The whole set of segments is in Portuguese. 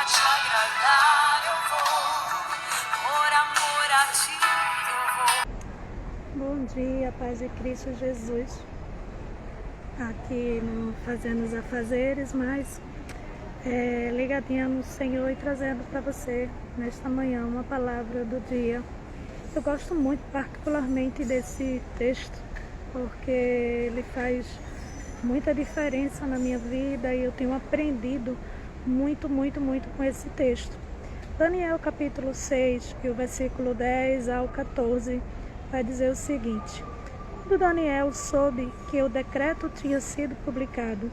te agradar eu vou, por amor a ti eu vou. Bom dia, paz de Cristo Jesus. Aqui fazendo os afazeres, mas ligadinha no Senhor e trazendo para você nesta manhã uma palavra do dia. Eu gosto muito particularmente desse texto, porque ele faz muita diferença na minha vida e eu tenho aprendido muito com esse texto. Daniel capítulo 6, e o versículo 10 ao 14, vai dizer o seguinte: quando Daniel soube que o decreto tinha sido publicado,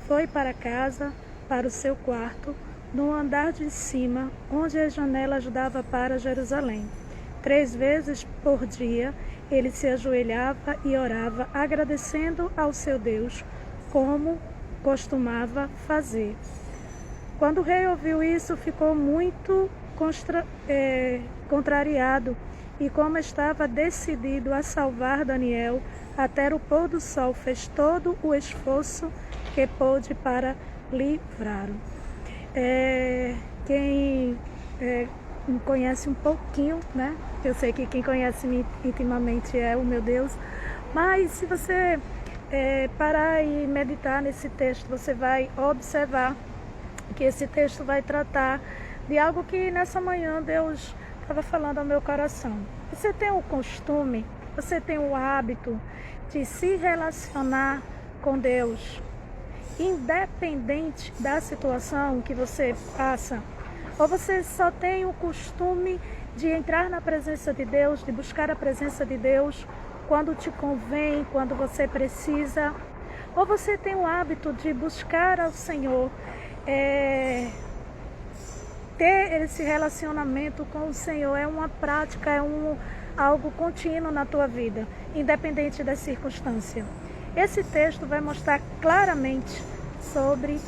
foi para casa, para o seu quarto, no andar de cima, onde as janelas davam para Jerusalém. 3 vezes por dia, ele se ajoelhava e orava, agradecendo ao seu Deus, como costumava fazer. Quando o rei ouviu isso, ficou muito contrariado, e como estava decidido a salvar Daniel até o pôr do sol, fez todo o esforço que pôde para livrá-lo. Quem me conhece um pouquinho, né? Eu sei que quem conhece-me intimamente é o meu Deus, mas se você parar e meditar nesse texto, você vai observar que esse texto vai tratar de algo que nessa manhã Deus estava falando ao meu coração. Você tem o costume, você tem o hábito de se relacionar com Deus, independente da situação que você passa? Ou você só tem o costume de entrar na presença de Deus, de buscar a presença de Deus quando te convém, quando você precisa? Ou você tem o hábito de buscar ao Senhor, ter esse relacionamento com o Senhor? É uma prática, algo contínuo na tua vida, independente da circunstância. Esse texto vai mostrar claramente sobre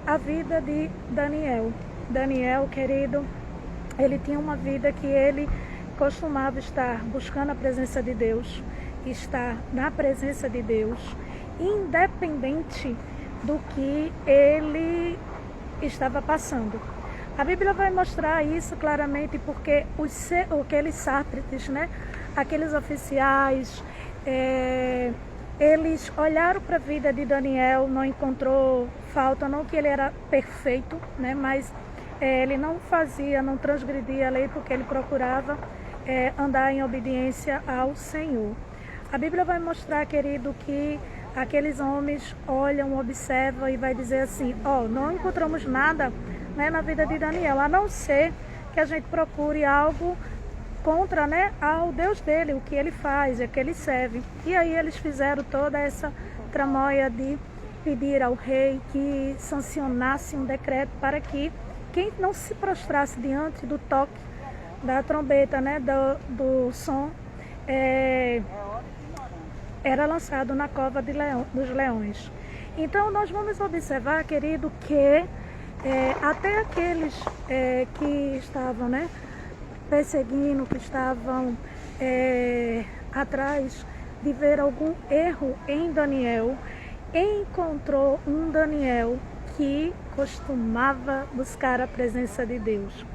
a vida de Daniel. Daniel, querido, ele tinha uma vida que ele costumava estar buscando a presença de Deus, estar na presença de Deus, independente do que ele estava passando. A Bíblia vai mostrar isso claramente, porque aqueles sátrapas, né, aqueles oficiais, eles olharam para a vida de Daniel, não encontrou falta, não que ele era perfeito, né, mas ele não transgredia a lei, porque ele procurava andar em obediência ao Senhor. A Bíblia vai mostrar, querido, que aqueles homens olham, observam e vai dizer assim: não encontramos nada, né, na vida de Daniel, a não ser que a gente procure algo contra, né, ao Deus dele, o que ele faz, o que ele serve. E aí eles fizeram toda essa tramóia de pedir ao rei que sancionasse um decreto para que quem não se prostrasse diante do toque da trombeta, né, do som, era lançado na cova dos leões. Então nós vamos observar, querido, que até aqueles que estavam, né, perseguindo, que estavam atrás de ver algum erro em Daniel, encontrou um Daniel que costumava buscar a presença de Deus.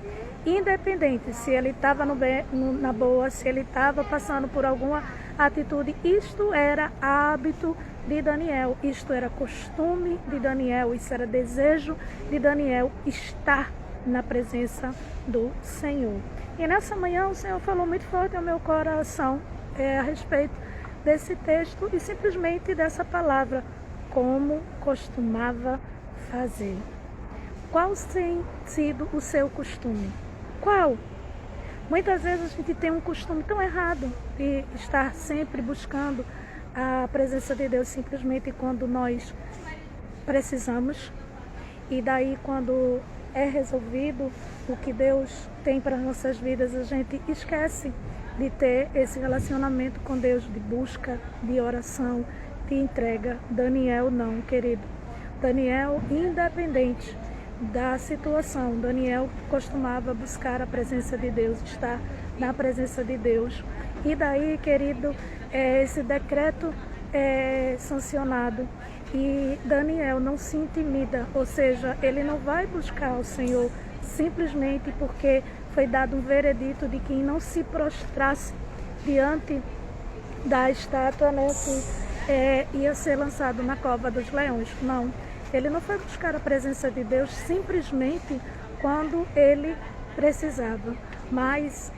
Independente se ele estava na boa, se ele estava passando por alguma atitude, isto era hábito de Daniel, isto era costume de Daniel, isso era desejo de Daniel, estar na presença do Senhor. E nessa manhã o Senhor falou muito forte ao meu coração a respeito desse texto e simplesmente dessa palavra: como costumava fazer. Qual tem sido o seu costume? Qual? Muitas vezes a gente tem um costume tão errado de estar sempre buscando a presença de Deus simplesmente quando nós precisamos, e daí quando é resolvido o que Deus tem para nossas vidas, a gente esquece de ter esse relacionamento com Deus, de busca, de oração, de entrega. Daniel não, querido. Daniel, independente da situação, Daniel costumava buscar a presença de Deus, estar na presença de Deus. E daí, querido, esse decreto sancionado, E Daniel não se intimida, ou seja, ele não vai buscar o Senhor simplesmente porque foi dado um veredito de que não se prostrasse diante da estátua, né, que ia ser lançado na cova dos leões. Não, ele não foi buscar a presença de Deus simplesmente quando ele precisava, mas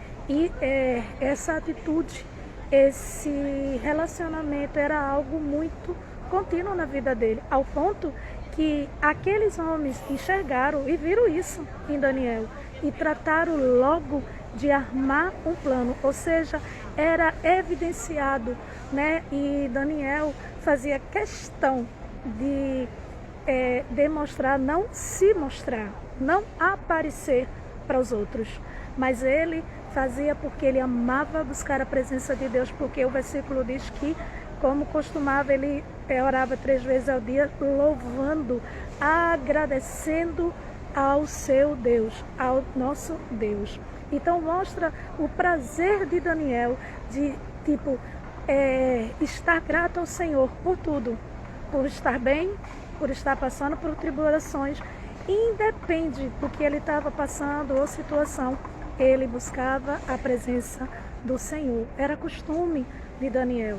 essa atitude, esse relacionamento era algo muito contínuo na vida dele, ao ponto que aqueles homens enxergaram e viram isso em Daniel e trataram logo de armar um plano, ou seja, era evidenciado, né? E Daniel fazia questão de demonstrar, não se mostrar, não aparecer para os outros, mas ele fazia porque ele amava buscar a presença de Deus, porque o versículo diz que, como costumava, ele orava 3 vezes ao dia, louvando, agradecendo ao seu Deus, ao nosso Deus. Então mostra o prazer de Daniel de estar grato ao Senhor por tudo, por estar bem, por estar passando por tribulações, independe do que ele estava passando ou situação, ele buscava a presença do Senhor. Era costume de Daniel.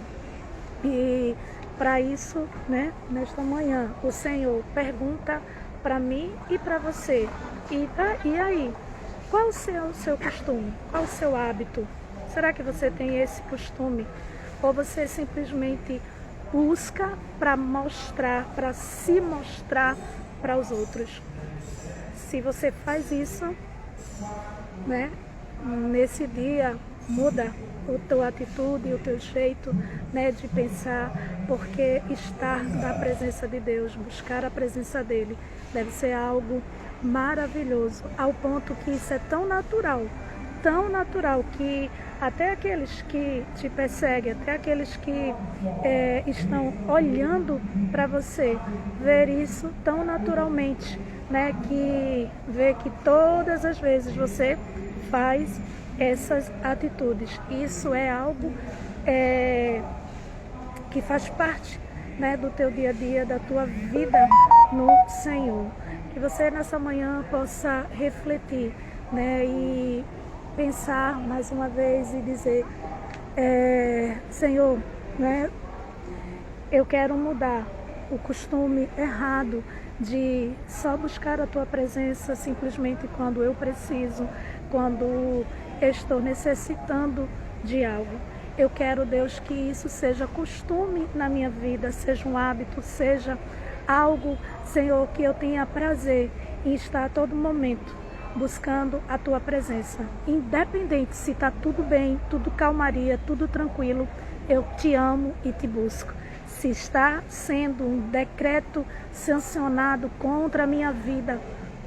E para isso, né, nesta manhã, o Senhor pergunta para mim e para você: e aí? Qual o seu costume? Qual o seu hábito? Será que você tem esse costume? Ou você simplesmente busca para mostrar, para se mostrar para os outros? Se você faz isso, né, nesse dia, muda a tua atitude, o teu jeito, né, de pensar, porque estar na presença de Deus, buscar a presença dele, deve ser algo maravilhoso, ao ponto que isso é tão natural que até aqueles que te perseguem, até aqueles que estão olhando para você, ver isso tão naturalmente, né, que vê que todas as vezes você faz essas atitudes. Isso é algo que faz parte, né, do teu dia a dia, da tua vida no Senhor. Que você nessa manhã possa refletir, né, e pensar mais uma vez e dizer: Senhor, né, eu quero mudar o costume errado de só buscar a tua presença simplesmente quando eu preciso, quando estou necessitando de algo. Eu quero, Deus, que isso seja costume na minha vida, seja um hábito, seja algo, Senhor, que eu tenha prazer em estar a todo momento buscando a tua presença. Independente se está tudo bem, tudo calmaria, tudo tranquilo, eu te amo e te busco. Se está sendo um decreto sancionado contra a minha vida,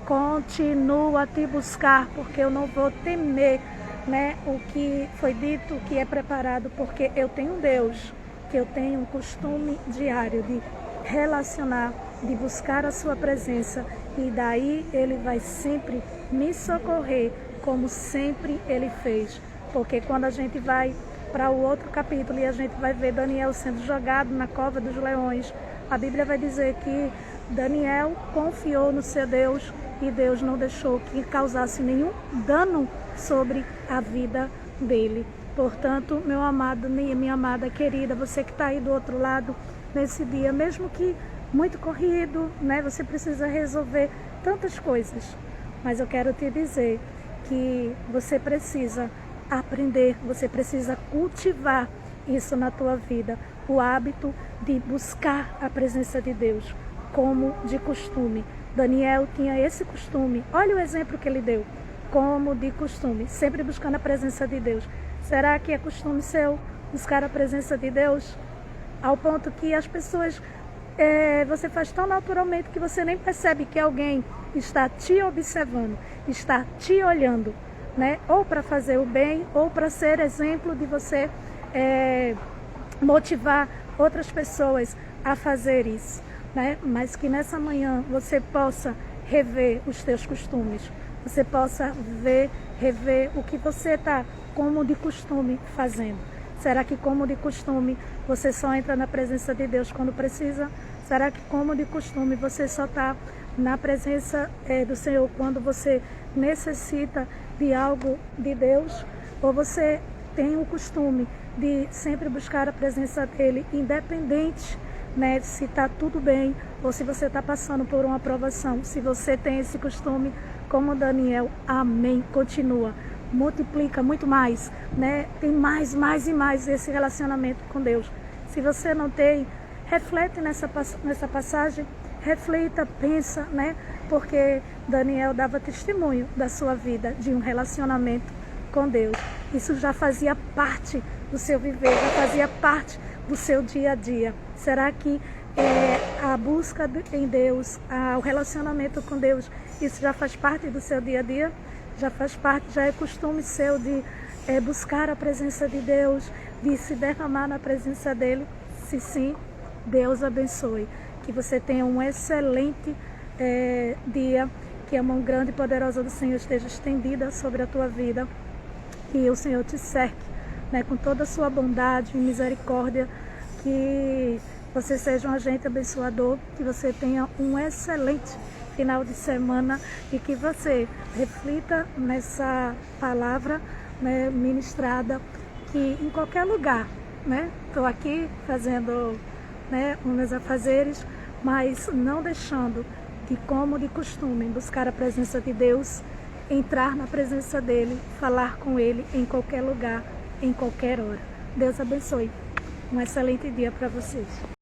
continuo a te buscar, porque eu não vou temer, né, o que foi dito, o que é preparado, porque eu tenho um Deus, que eu tenho um costume diário de relacionar, de buscar a sua presença, e daí ele vai sempre me socorrer, como sempre ele fez. Porque quando a gente vai para o outro capítulo e a gente vai ver Daniel sendo jogado na cova dos leões, a Bíblia vai dizer que Daniel confiou no seu Deus e Deus não deixou que causasse nenhum dano sobre a vida dele. Portanto, meu amado, minha amada querida, você que está aí do outro lado nesse dia, mesmo que muito corrido, né, você precisa resolver tantas coisas, mas eu quero te dizer que você precisa aprender, você precisa cultivar isso na tua vida, o hábito de buscar a presença de Deus, como de costume. Daniel tinha esse costume, olha o exemplo que ele deu, como de costume, sempre buscando a presença de Deus. Será que é costume seu buscar a presença de Deus? Ao ponto que as pessoas, você faz tão naturalmente que você nem percebe que alguém está te observando, está te olhando, né? Ou para fazer o bem, ou para ser exemplo de você motivar outras pessoas a fazer isso, né? Mas que nessa manhã você possa rever os teus costumes, você possa rever o que você está como de costume fazendo. Será que como de costume você só entra na presença de Deus quando precisa? Será que, como de costume, você só está na presença do Senhor quando você necessita de algo de Deus? Ou você tem o costume de sempre buscar a presença dele, independente, né, se está tudo bem ou se você está passando por uma aprovação? Se você tem esse costume, como Daniel, amém, continua, multiplica muito mais, né? Tem mais e mais esse relacionamento com Deus. Se você não tem, reflete nessa passagem, reflita, pensa, né? Porque Daniel dava testemunho da sua vida, de um relacionamento com Deus. Isso já fazia parte do seu viver, já fazia parte do seu dia a dia. Será que a busca em Deus, o relacionamento com Deus, isso já faz parte do seu dia a dia? Já faz parte, já é costume seu de buscar a presença de Deus, de se derramar na presença dele? Se sim, Deus abençoe. Que você tenha um excelente dia, que a mão grande e poderosa do Senhor esteja estendida sobre a tua vida, que o Senhor te cerque, né, com toda a sua bondade e misericórdia, que você seja um agente abençoador, que você tenha um excelente final de semana e que você reflita nessa palavra, né, ministrada, que em qualquer lugar, né, estou aqui fazendo, né, os meus afazeres, mas não deixando de, como de costume, buscar a presença de Deus, entrar na presença dele, falar com ele em qualquer lugar, em qualquer hora. Deus abençoe. Um excelente dia para vocês.